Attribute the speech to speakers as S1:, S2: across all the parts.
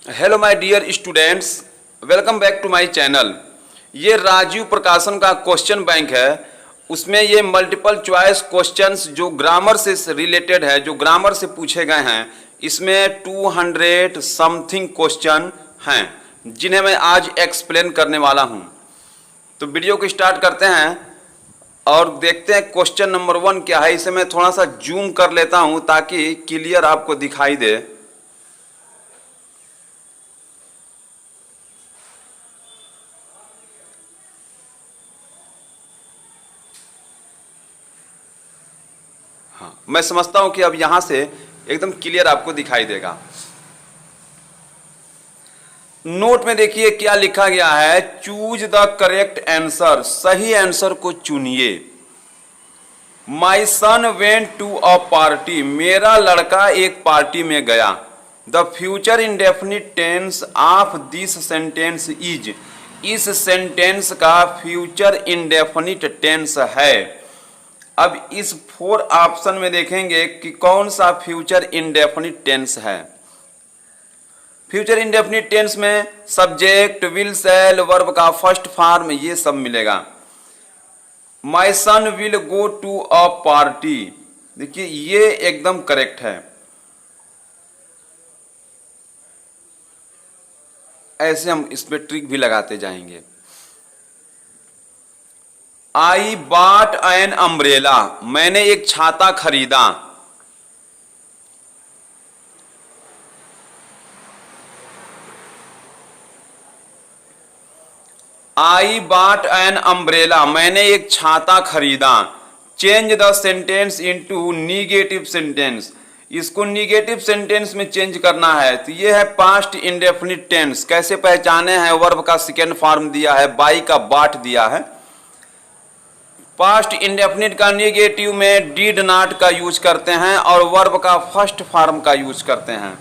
S1: Hello my dear students, welcome back to my channel. ये राजीव प्रकाशन का question bank है। उसमें ये मल्टीपल चॉइस क्वेश्चंस जो ग्रामर से रिलेटेड है, जो ग्रामर से पूछे गए हैं, इसमें 200 समथिंग क्वेश्चन हैं जिन्हें मैं आज एक्सप्लेन करने वाला हूं। तो वीडियो को स्टार्ट करते हैं और देखते हैं क्वेश्चन नंबर 1 क्या है। इसे मैं थोड़ा सा जूम कर लेता हूं ताकि क्लियर आपको दिखाई दे। मैं समझता हूं कि अब यहां से एकदम क्लियर आपको दिखाई देगा। नोट में देखिए क्या लिखा गया है, चूज द करेक्ट आंसर, सही आंसर को चुनिए। My son went to a party, मेरा लड़का एक पार्टी में गया। The future indefinite tense of this sentence is, इस सेंटेंस का फ्यूचर इंडेफिनिट टेंस है। अब इस 4 ऑप्शन में देखेंगे कि कौन सा फ्यूचर इंडेफिनिट टेंस है। फ्यूचर इंडेफिनिट टेंस में सब्जेक्ट, विल, शैल, वर्ब का फर्स्ट फॉर्म, ये सब मिलेगा। My son will go to a party, देखिए ये एकदम करेक्ट है। ऐसे हम इस पे ट्रिक भी लगाते जाएंगे। आई बॉट एन अम्ब्रेला, मैंने एक छाता खरीदा। आई बॉट एन अम्ब्रेला, मैंने एक छाता खरीदा। Change the sentence into negative sentence, इसको निगेटिव सेंटेंस में चेंज करना है। तो ये है पास्ट इंडेफिनिट टेंस। कैसे पहचाने हैं, वर्ब का सेकेंड फॉर्म दिया है, बाई का बॉट दिया है। पास्ट इंडेफिनिट का निगेटिव में डिड नॉट का यूज करते हैं और वर्ब का फर्स्ट फॉर्म का यूज करते हैं।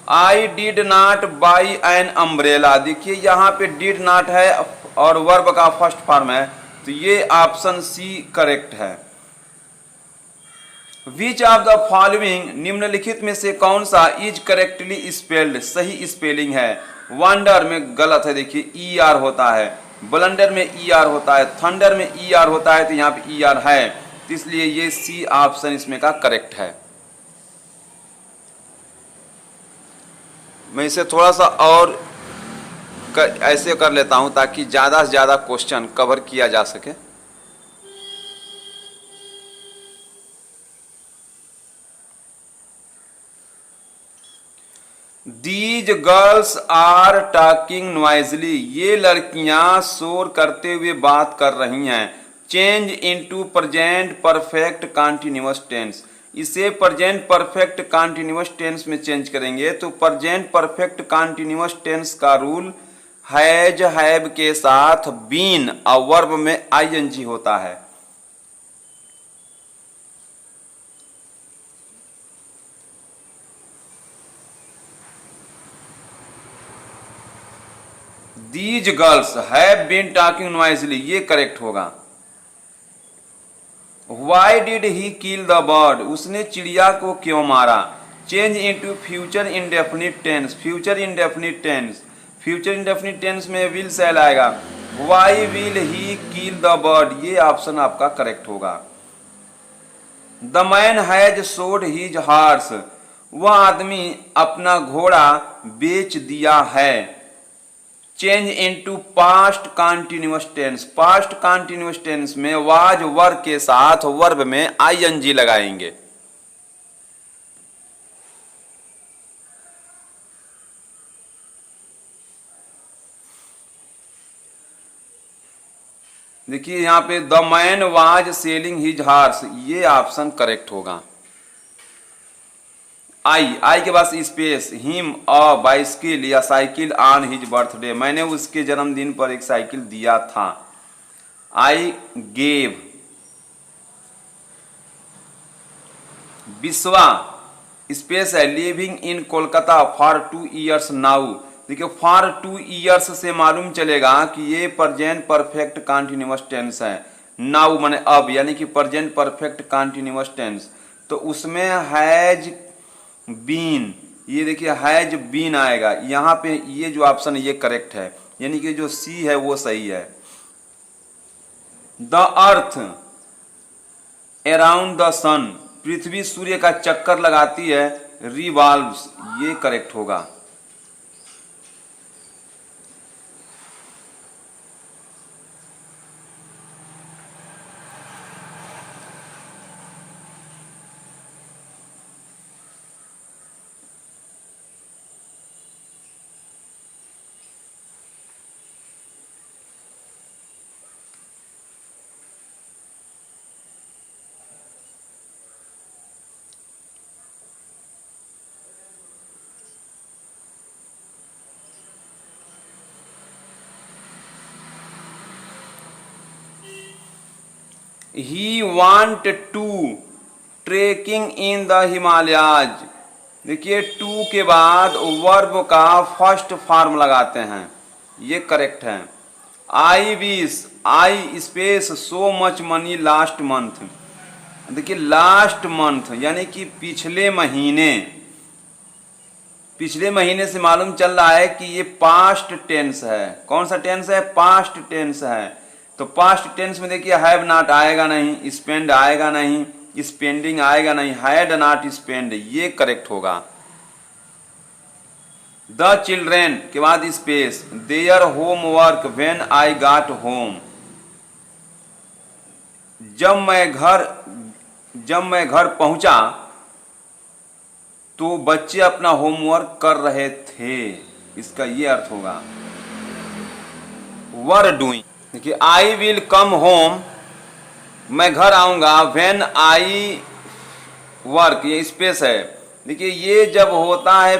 S1: I did not by an umbrella, देखिए यहाँ पे डिड नॉट है और वर्ब का फर्स्ट फॉर्म है, तो ये ऑप्शन सी करेक्ट है। विच ऑफ द फॉलोइंग, निम्नलिखित में से कौन सा इज करेक्टली स्पेल्ड, सही स्पेलिंग है। वंडर में गलत है, देखिए ई आर होता है। ब्लंडर में ई आर होता है। थंडर में ई आर होता है, तो यहाँ पे ई आर है, तो इसलिए ये सी ऑप्शन इसमें का करेक्ट है। मैं इसे थोड़ा सा और ऐसे कर लेता हूं ताकि ज्यादा से ज्यादा क्वेश्चन कवर किया जा सके। These girls are talking noisily, ये लड़कियां शोर करते हुए बात कर रही हैं। Change into present perfect continuous tense, इसे प्रेजेंट परफेक्ट कॉन्टिन्यूअस टेंस में चेंज करेंगे। तो present perfect continuous tense rule has have, हैव के साथ बीन और वर्ब में आईएनजी होता है। These girls have been talking noisily, ये करेक्ट होगा। Why did he kill the bird, उसने चिड़िया को क्यों मारा। Change into future indefinite tense, future indefinite tense, future indefinite tense में विल शैल आएगा। Why will he kill the bird, ये ऑप्शन आपका करेक्ट होगा। The man has sold his horse, वह आदमी अपना घोड़ा बेच दिया है। Change into past continuous tense, past continuous tense में वाज वर के साथ वर्ब में आईएनजी लगाएंगे। देखिए यहां पे the man was selling his horse, ये ऑप्शन करेक्ट होगा। आई के बाद स्पेस, हिम अ बाइसिकल या साइकिल ऑन हिज बर्थडे, मैंने उसके जन्मदिन पर एक साइकिल दिया था। आई गेव, विश्वा स्पेस है, living in Kolkata for 2 years now, देखिए फॉर 2 years से मालूम चलेगा कि ये प्रेजेंट परफेक्ट कॉन्टिन्यूअस टेंस है। नाउ माने अब, यानी कि प्रेजेंट परफेक्ट कॉन्टिन्यूअस टेंस, तो उसमें हैज बीन ये देखिए हैज बीन आएगा यहाँ पे, ये जो ऑप्शन है ये करेक्ट है, यानी कि जो सी है वो सही है। The earth around the sun, पृथ्वी सूर्य का चक्कर लगाती है, रिवॉल्व्स, ये करेक्ट होगा। He want to trekking in the Himalayas, देखिए टू के बाद वर्ब का फर्स्ट फॉर्म लगाते हैं, ये करेक्ट है। I wish, I space so much money last month, देखिए लास्ट मंथ यानी कि पिछले महीने, पिछले महीने से मालूम चल रहा है कि ये पास्ट टेंस है। कौन सा टेंस है? पास्ट टेंस है। तो पास्ट टेंस में देखिए हैव नॉट आएगा नहीं, स्पेंड आएगा नहीं, स्पेंडिंग आएगा नहीं, हैड नॉट स्पेंड, ये करेक्ट होगा। द चिल्ड्रेन के बाद space their homework when I got home, जब मैं घर पहुंचा तो बच्चे अपना होमवर्क कर रहे थे, इसका ये अर्थ होगा। वर डूइंग, देखिए आई विल कम होम, मैं घर आऊंगा, व्हेन आई वर्क, ये स्पेस है। देखिए ये जब होता है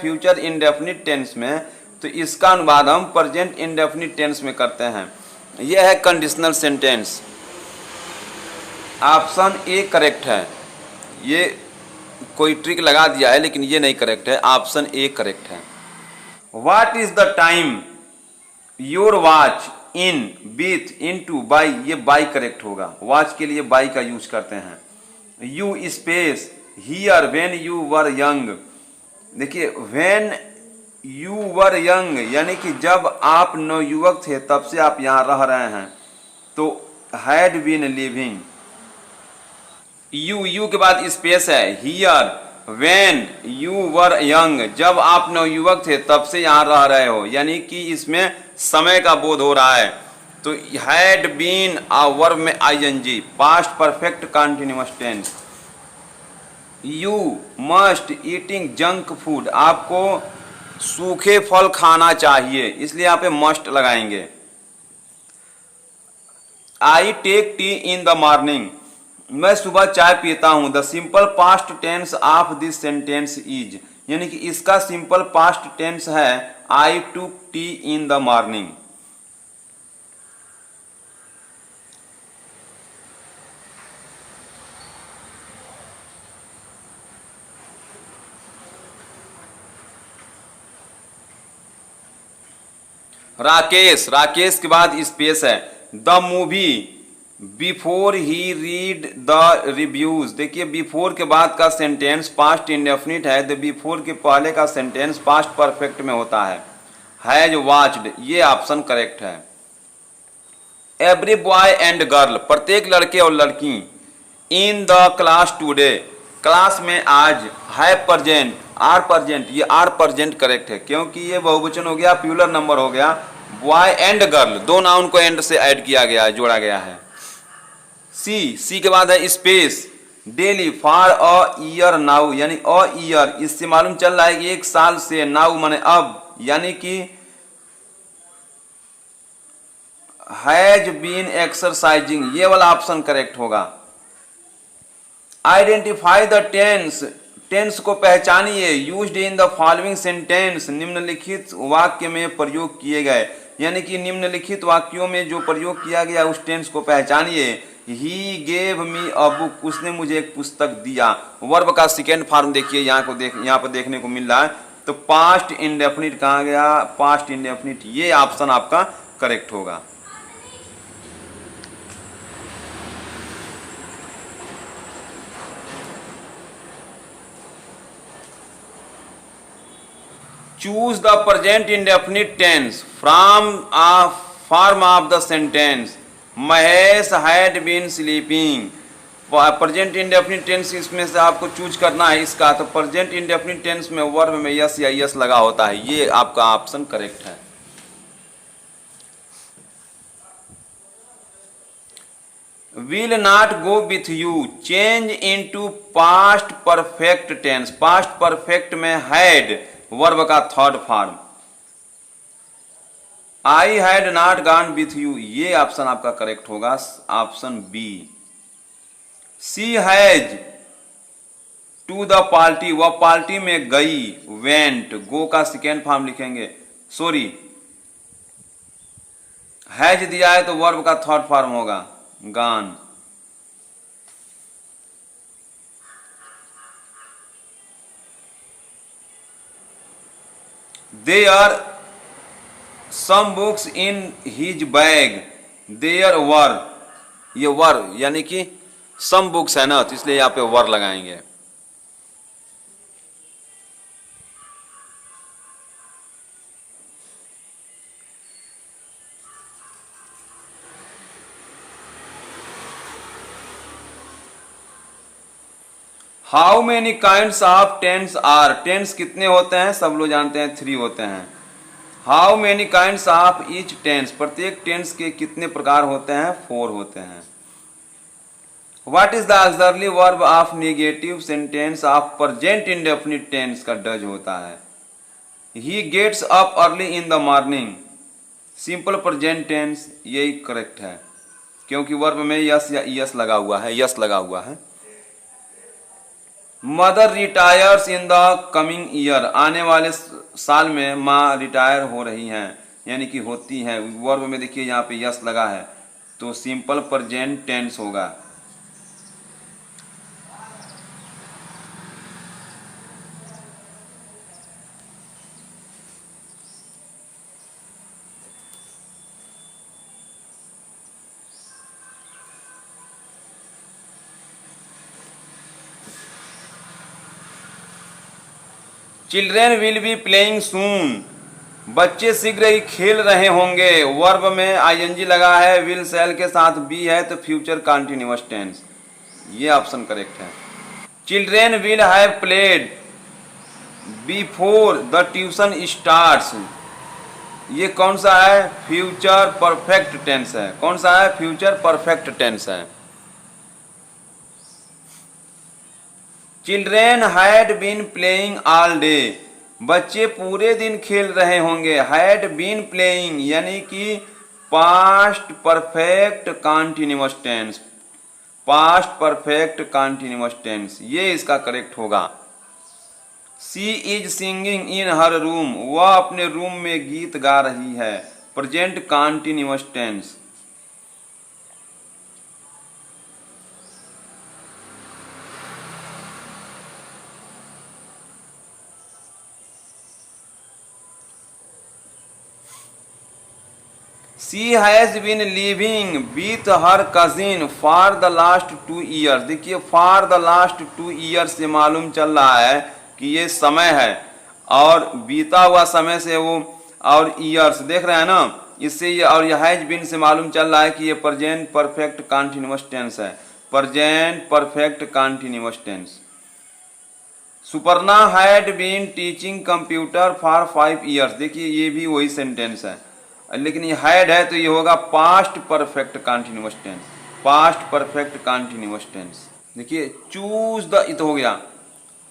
S1: फ्यूचर इंडेफिनिट टेंस में, तो इसका अनुवाद हम प्रेजेंट इंडेफिनिट टेंस में करते हैं। यह है conditional sentence. Option A correct है। ये कोई ट्रिक लगा दिया है लेकिन ये नहीं करेक्ट है, ऑप्शन ए करेक्ट है। What is the time your watch in with into by, ये बाई करेक्ट होगा। वॉच के लिए बाई का यूज करते हैं। You space here when you were young, देखिए व्हेन यू वर यंग यानी कि जब आप नवयुवक थे तब से आप यहां रह रहे हैं, तो हैड बीन लिविंग। यू के बाद स्पेस है, here when you were young, जब आप नवयुवक थे तब से यहां रह रहे हो, यानी कि इसमें समय का बोध हो रहा है। तो हैड बीन आ वर्ब में ING, past perfect continuous tense. You must eating junk food, आपको सूखे फल खाना चाहिए, इसलिए यहाँ पे मस्ट लगाएंगे। I take tea in the morning, मैं सुबह चाय पीता हूं। The simple past tense of this sentence is, यानी कि इसका सिंपल पास्ट टेंस है I took tea in the morning. Rakesh के बाद स्पेस है। The movie before he read the reviews, देखिए बिफोर के बाद का सेंटेंस पास्ट इंडेफिनिट है, तो बिफोर के पहले का सेंटेंस पास्ट परफेक्ट में होता है। हैज वॉच्ड, ये ऑप्शन करेक्ट है। एवरी बॉय एंड गर्ल, प्रत्येक लड़के और लड़की। In the class today, class में आज। है प्रेजेंट, आर प्रेजेंट, ये आर प्रेजेंट करेक्ट है क्योंकि ये बहुवचन हो गया, प्लूरल नंबर हो गया। बॉय एंड गर्ल, दो नाउन को एंड से ऐड किया गया है, जोड़ा गया है। सी के बाद है space daily for a year now, यानी अ ईयर, इससे मालूम चल रहा है कि एक साल से, नाउ माने अब, यानी कि हैज बीन एक्सरसाइजिंग, ये वाला ऑप्शन करेक्ट होगा। आइडेंटिफाई द टेंस, टेंस को पहचानिए। Used in the following sentence, निम्नलिखित वाक्य में प्रयोग किए गए, यानी कि निम्नलिखित वाक्यों में जो प्रयोग किया गया उस टेंस को पहचानिए। He gave me a book, उसने मुझे एक पुस्तक दिया। वर्ब का सेकेंड फॉर्म देखिए, यहाँ पर देखने को मिल रहा है। तो पास्ट इंडेफिनिट कहाँ गया? पास्ट इंडेफिनिट, ये ऑप्शन आपका करेक्ट होगा। Choose the present indefinite tense from a form of the sentence Mahesh had been sleeping. Present indefinite tense इसमें से आपको चूज करना है इसका, तो प्रेजेंट इंडेफिनिट टेंस में वर्ब में यस या यस लगा होता है, ये आपका ऑप्शन करेक्ट है। Will not go with you change into past perfect tense. Past perfect में हैड वर्ब का third form. I had not gone with you, ये ऑप्शन आपका करेक्ट होगा, option B. She has to the party, वह party में गई, went, go का second form लिखेंगे, सॉरी हैज दिया है तो वर्ब का थर्ड फॉर्म होगा, gone. There some books in his bag, there were, ये वर यानी कि सम बुक्स है ना, तो इसलिए यहां पे वर लगाएंगे। How many kinds of tense are, tense कितने होते हैं, सब लोग जानते हैं 3 होते हैं। How many kinds of each tense, प्रत्येक टेंस के कितने प्रकार होते हैं, 4 होते हैं। What is the auxiliary verb of negative sentence of present indefinite tense का डज होता है। He gets up early in the morning, simple present tense, यही करेक्ट है क्योंकि वर्ब में यस या यस लगा हुआ है, यस लगा हुआ है। Mother retires in the coming year, आने वाले साल में माँ रिटायर हो रही हैं यानी कि होती हैं, वर्ब में देखिए यहाँ पे यस लगा है तो सिंपल प्रेजेंट टेंस होगा। चिल्ड्रेन विल बी प्लेइंग सून, बच्चे शीघ्र ही खेल रहे होंगे, वर्ब में आईएनजी लगा है, विल शैल के साथ बी है तो फ्यूचर कंटिन्यूअस टेंस, ये ऑप्शन करेक्ट है। Children will have played before the tuition starts, ये कौन सा है, फ्यूचर परफेक्ट टेंस है, कौन सा है, फ्यूचर परफेक्ट टेंस है। Children had been playing all day, बच्चे पूरे दिन खेल रहे होंगे, हैड बीन प्लेइंग यानी कि past perfect continuous tense, past perfect continuous tense, ये इसका करेक्ट होगा। She is singing in her room, वह अपने रूम में गीत गा रही है, present continuous tense. She has been living with her cousin for the last 2 years, देखिए for the last 2 years से मालूम चल रहा है कि ये समय है और बीता हुआ समय से वो, और ईयर्स देख रहे हैं ना, इससे ये, और ये हैज बीन से मालूम चल रहा है कि ये प्रेजेंट परफेक्ट कंटिन्यूअस टेंस है, present perfect continuous tense. Suparna had been teaching computer for 5 years, देखिए ये भी वही सेंटेंस है लेकिन ये हैड है तो ये होगा past perfect continuous tense, past perfect continuous tense. देखिए चूज द, इत हो गया,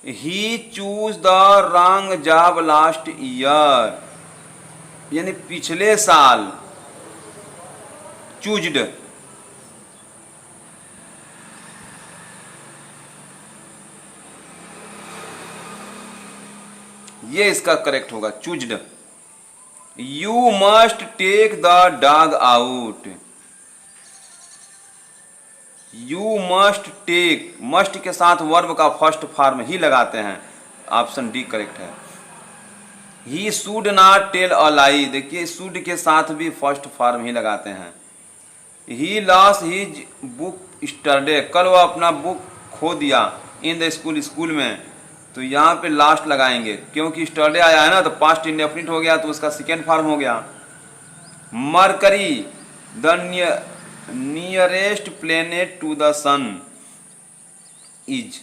S1: he choose the wrong job last year यानी पिछले साल, चूज्ड, ये इसका करेक्ट होगा, choosed. You must take the dog out, you must take, must के साथ वर्ब का फर्स्ट फॉर्म ही लगाते हैं, ऑप्शन डी करेक्ट है। He should not tell a lie, देखिए शुड के साथ भी फर्स्ट फॉर्म ही लगाते हैं। ही लॉस्ट हिज बुक स्टरडे, कल वह अपना बुक खो दिया, इन द स्कूल, स्कूल में, तो यहाँ पे लास्ट लगाएंगे, क्योंकि स्टरडे आया है ना, तो पास्ट इंडेफिनिट हो गया, तो उसका सेकेंड फॉर्म हो गया। Mercury the nearest planet to the sun is,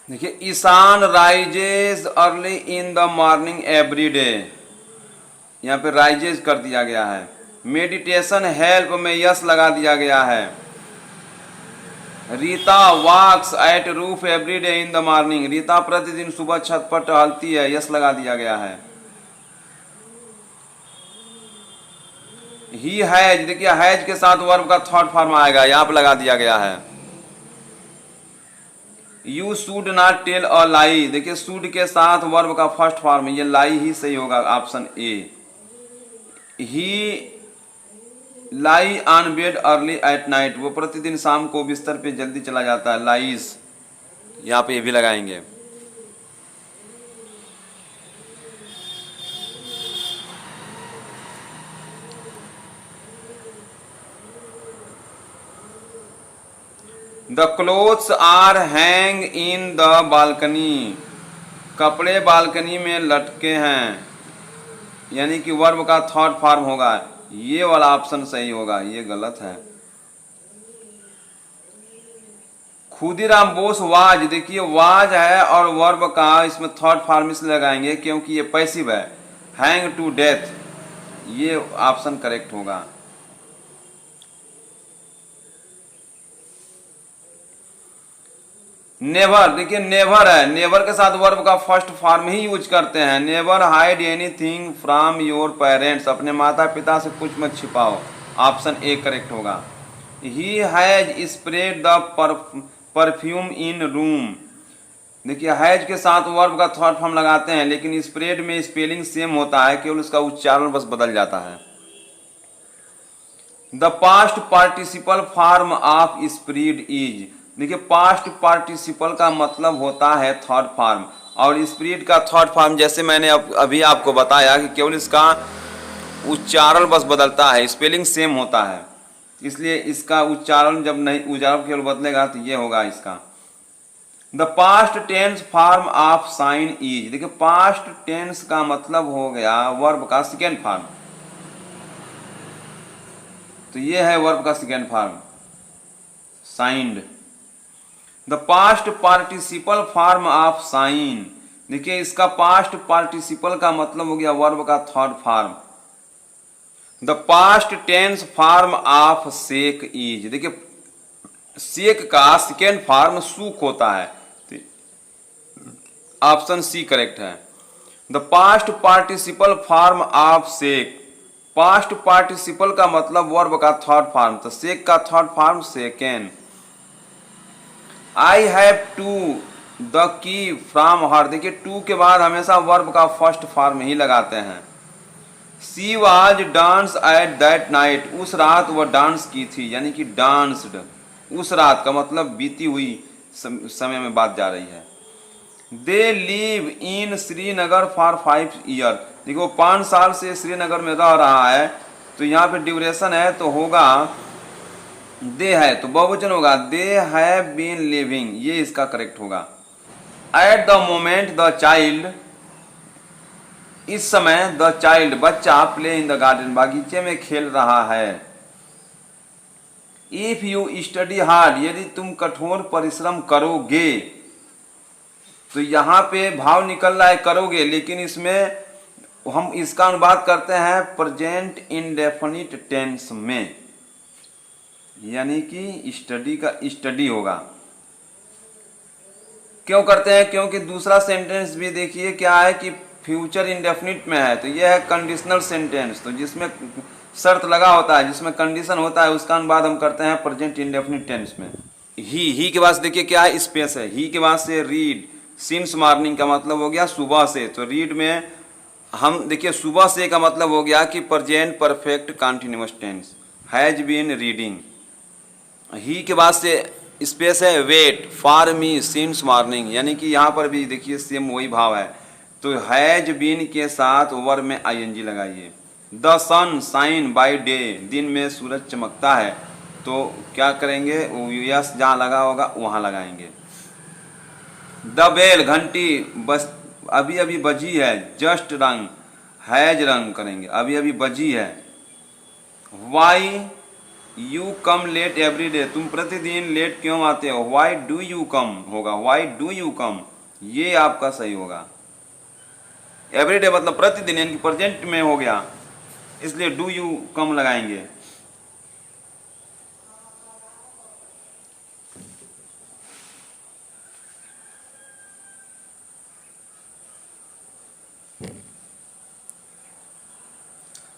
S1: देखिए Ishan rises early in the morning every day, यहाँ पे राइजेज कर दिया गया है। मेडिटेशन हेल्प में यस लगा दिया गया है। Rita walks at roof every day in the morning, Rita प्रतिदिन सुबह छत पर टहलती है, यस लगा दिया गया है। ही हैज, देखिए हैज के साथ वर्ब का थर्ड फॉर्म आएगा, यहाँ पे लगा दिया गया है। You should not tell a lie, देखिए शुड के साथ वर्ब का फर्स्ट फॉर्म, ये लाई ही सही होगा, option A. He lie on bed early at night, वो प्रतिदिन शाम को बिस्तर पे जल्दी चला जाता है, लाइज, यहाँ पे ये भी लगाएंगे। The clothes are hang in the balcony, कपड़े बालकनी में लटके हैं, यानी कि वर्ब का थर्ड फॉर्म होगा, ये वाला ऑप्शन सही होगा, ये गलत है। खुदीराम बोस वाज, देखिए वाज है और वर्ब का इसमें थर्ड फॉर्म इसलिए लगाएंगे क्योंकि ये पैसिव है। हैंग टू डेथ, ये ऑप्शन करेक्ट होगा। नेवर, देखिए नेवर है, नेवर के साथ वर्ब का फर्स्ट फॉर्म ही यूज करते हैं। Never hide anything from your parents, अपने माता पिता से कुछ मत छिपाओ, ऑप्शन ए करेक्ट होगा। He has spread the perfume in room, देखिए हैज के साथ वर्ब का थर्ड फॉर्म लगाते हैं, लेकिन स्प्रेड में स्पेलिंग सेम होता है, केवल उसका उच्चारण बस बदल जाता है। The past participle form of spread is, देखिए पास्ट पार्टिसिपल का मतलब होता है थर्ड फॉर्म, और स्प्रेड का थर्ड फॉर्म जैसे मैंने अभी आपको बताया कि केवल इसका उच्चारण बस बदलता है, स्पेलिंग सेम होता है, इसलिए इसका उच्चारण जब नहीं, उच्चारण केवल बदलेगा तो ये होगा इसका। The past tense form of sign is, देखिए पास्ट टेंस का मतलब हो गया वर्ब का सेकेंड फॉर्म, तो ये है वर्ब का second form signed. The past participle form of sign, देखिए इसका पास्ट पार्टिसिपल का मतलब हो गया वर्ब का third form. The past tense form of shake is, देखिए शेक का सेकेंड फॉर्म सूक होता है, ऑप्शन सी करेक्ट है। The past participle form of shake, past participle का मतलब वर्ब का थर्ड फॉर्म, तो शेक का third form shaken. I have to the key from her, देखिए टू के बाद हमेशा वर्ब का फर्स्ट फॉर्म ही लगाते हैं। She was dance at that night, उस रात वह डांस की थी, यानी कि डांस्ड, उस रात का मतलब बीती हुई समय में बात जा रही है। They live in Srinagar for 5 year, देखो 5 साल से श्रीनगर में रह रहा है, तो यहाँ पे ड्यूरेशन है तो होगा दे है तो बहुवचन होगा, दे हैव बीन लिविंग, ये इसका करेक्ट होगा। At the moment the child, इस समय द चाइल्ड बच्चा प्ले इन द गार्डन, बागीचे में खेल रहा है। इफ यू स्टडी हार्ड, यदि तुम कठोर परिश्रम करोगे, तो यहाँ पे भाव निकल रहा है करोगे, लेकिन इसमें हम इसका अनुवाद करते हैं प्रेजेंट इंडेफिनिट टेंस में, यानी कि स्टडी का स्टडी होगा। क्यों करते हैं? क्योंकि दूसरा सेंटेंस भी देखिए क्या है कि फ्यूचर इंडेफिनिट में है, तो यह है कंडीशनल सेंटेंस, तो जिसमें शर्त लगा होता है, जिसमें कंडीशन होता है, उसका अनुवाद हम करते हैं प्रेजेंट इंडेफिनिट टेंस में। ही के बाद देखिए क्या है, स्पेस है। ही के बाद से रीड, सिंस मॉर्निंग का मतलब हो गया सुबह से, तो रीड में हम देखिए सुबह से का मतलब हो गया कि present perfect continuous tense, has been reading. He के बाद से स्पेस है wait for me since morning, यानी कि यहाँ पर भी देखिए सेम वही भाव है, तो हैज बीन के साथ वर्ब में आईएनजी लगाइए। The sun shine by day, दिन में सूरज चमकता है, तो क्या करेंगे, यस जहाँ लगा होगा वहाँ लगाएंगे। द बेल घंटी बस अभी अभी बजी है। जस्ट रंग हैज रंग करेंगे, अभी अभी बजी है। Why you come late every day, तुम प्रतिदिन लेट क्यों आते हो। वाई डू यू कम होगा, वाई डू यू कम, ये आपका सही होगा। एवरीडे मतलब प्रतिदिन, यानी प्रेजेंट में हो गया, इसलिए डू यू कम लगाएंगे।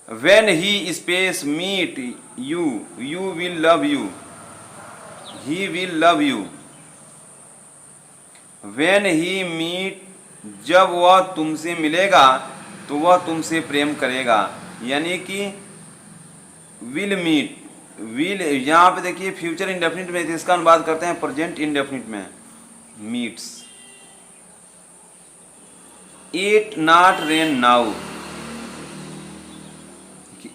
S1: When he space meet you, you will love you, he will love you. When he meet, जब वह तुमसे मिलेगा तो वह तुमसे प्रेम करेगा, यानी कि विल मीट, विल यहाँ पे देखिए फ्यूचर इंडेफिनिट में, इसका अनुवाद करते हैं प्रेजेंट इंडेफिनिट में, meets. It not rain now,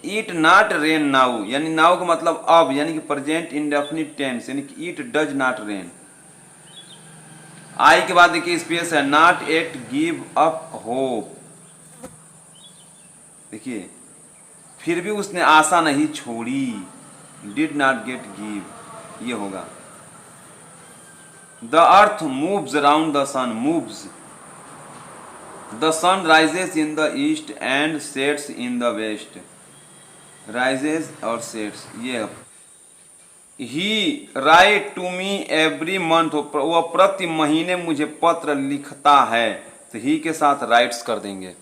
S1: it not rain now, यानी नाउ का मतलब अब, यानी कि प्रेजेंट इंडेफिनिट टेंस, यानी कि इट डज नॉट रेन। आई के बाद देखिए स्पेस है, not at give up hope, देखिए फिर भी उसने आशा नहीं छोड़ी, डिड नॉट गेट गिव, ये होगा। The earth moves around the sun, moves, the sun rises in the east and sets in the west, rises और सेट्स, ये। He write to me every month, वह प्रति महीने मुझे पत्र लिखता है, तो ही के साथ राइट्स कर देंगे।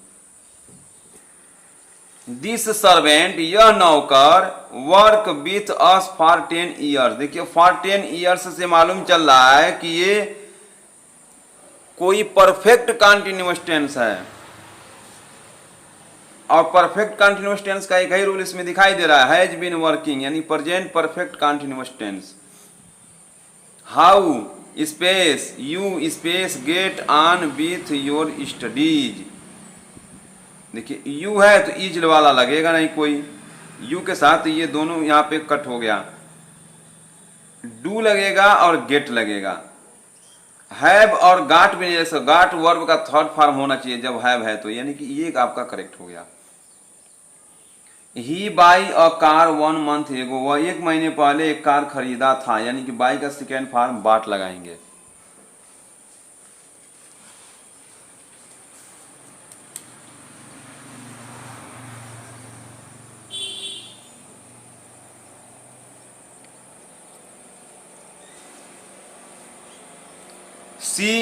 S1: दिस सर्वेंट, यह नौकर, work with us for 10 years, देखिए फॉर 10 ईयर्स से मालूम चल रहा है कि ये कोई परफेक्ट कंटीन्यूअस टेंस है, और परफेक्ट कंटीन्यूअस टेंस का एक ही रूल इसमें दिखाई दे रहा है, हैज बीन वर्किंग, यानी present perfect continuous tense. How space you space get on with your studies, देखिए यू है तो इज वाला लगेगा नहीं कोई, यू के साथ ये दोनों यहाँ पे कट हो गया, डू लगेगा और गेट लगेगा। हैव और गाट भी, जैसे गाट वर्ब का थर्ड फॉर्म होना चाहिए जब हैव है तो, यानी कि ये आपका करेक्ट हो गया। ही बाई अ कार 1 मंथ एगो, वह 1 महीने पहले एक कार खरीदा था, यानी कि बाई का सेकेंड फॉर्म बाट लगाएंगे। सी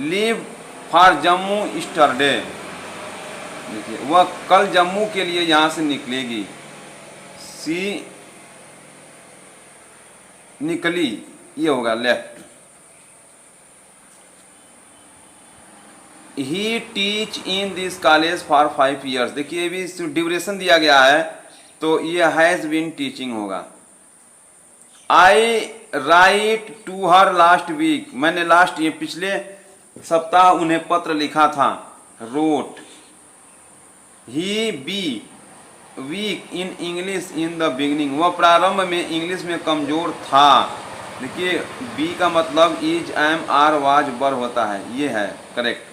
S1: लीव फॉर जम्मू स्टरडे, देखिए वह कल जम्मू के लिए यहां से निकलेगी, सी निकली, ये होगा left. He teach in this college for 5 years, देखिए भी ड्यूरेशन दिया गया है तो ये हैज बीन टीचिंग होगा। I write to her last week, मैंने लास्ट ये पिछले सप्ताह उन्हें पत्र लिखा था, wrote. He be weak in English in the beginning, वह प्रारंभ में इंग्लिश में कमजोर था, देखिए बी का मतलब इज एम आर वाज बर होता है, ये है correct.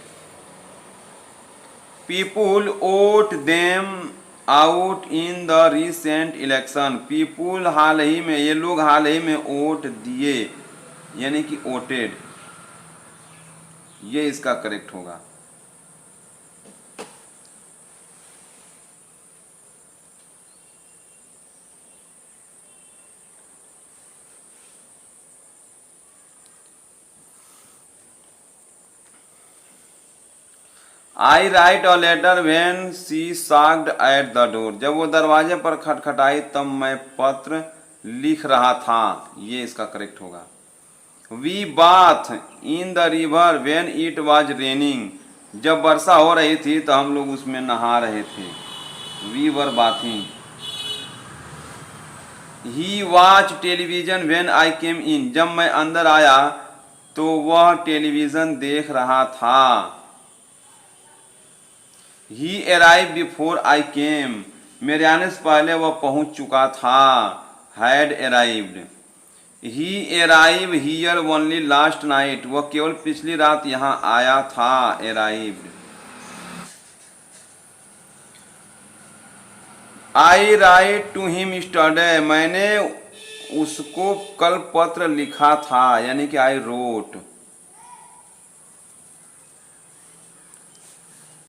S1: People vote them out in the recent election, people हाल ही में, ये लोग हाल ही में वोट दिए, यानी कि वोटेड, ये इसका करेक्ट होगा। I write a letter when she knocked at the door, जब वो दरवाजे पर खटखटाई तब मैं पत्र लिख रहा था, ये इसका करेक्ट होगा। We bath in the river when it was raining, जब वर्षा हो रही थी तो हम लोग उसमें नहा रहे थे, we were bathing. He watch television when I came in, जब मैं अंदर आया तो वह टेलीविजन देख रहा था। ही अराइव बिफोर आई केम, मेरे आने से पहले वह पहुंच चुका था, had arrived. He arrive here only last night, वह केवल पिछली रात यहाँ आया था, arrived. I write to him yesterday, मैंने उसको कल पत्र लिखा था, यानी कि आई रोट।